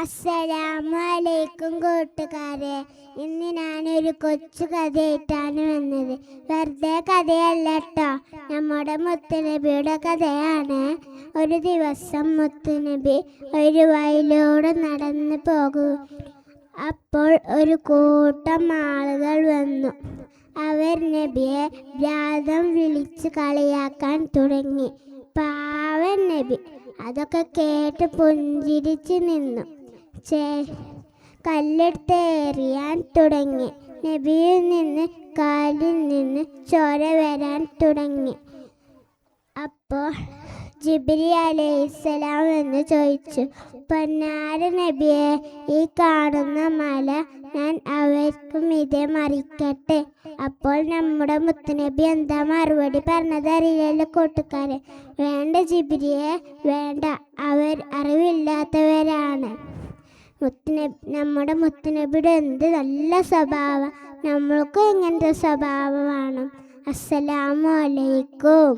അസ്സലാമലൈക്കും കൂട്ടുകാരെ. ഇന്ന് ഞാനൊരു കൊച്ചു കഥയായിട്ടാണ് വന്നത്. വെറുതെ കഥയല്ല കേട്ടോ, നമ്മുടെ മുത്തുനബിയുടെ കഥയാണ്. ഒരു ദിവസം മുത്തുനബി ഒരു വയലിലൂടെ നടന്നു പോകും. അപ്പോൾ ഒരു കൂട്ടം ആളുകൾ വന്നു. അവർ നബിയെ ഭ്രാന്തം വിളിച്ച് കളിയാക്കാൻ തുടങ്ങി. പാവൻ നബി അതൊക്കെ കേട്ട് പുഞ്ചിരിച്ച് നിന്നു. കല്ലെടുത്ത് എറിയാൻ തുടങ്ങി. നബിയിൽ നിന്ന് കാലിൽ നിന്ന് ചോര വരാൻ തുടങ്ങി. അപ്പോൾ ജിബ്രീൽ അലൈഹിസ്സലാം എന്ന് ചോദിച്ചു, പൊന്നാര നബിയെ, ഈ കാണുന്ന മല ഞാൻ അവർക്കും ഇതേ മറിക്കട്ടെ? അപ്പോൾ നമ്മുടെ മുത്തുനബി എന്താ മറുപടി പറഞ്ഞത് അറിയില്ലല്ലോ കൂട്ടുകാരെ. വേണ്ട ജിബ്രിയെ, വേണ്ട, അവർ അറിവില്ലാത്തവരാണ്. നമ്മുടെ മുത്തുനബിയുടെ എന്ത് നല്ല സ്വഭാവം, നമ്മൾക്കും ഇങ്ങനത്തെ സ്വഭാവമാണ്. അസ്സലാമു അലൈക്കും.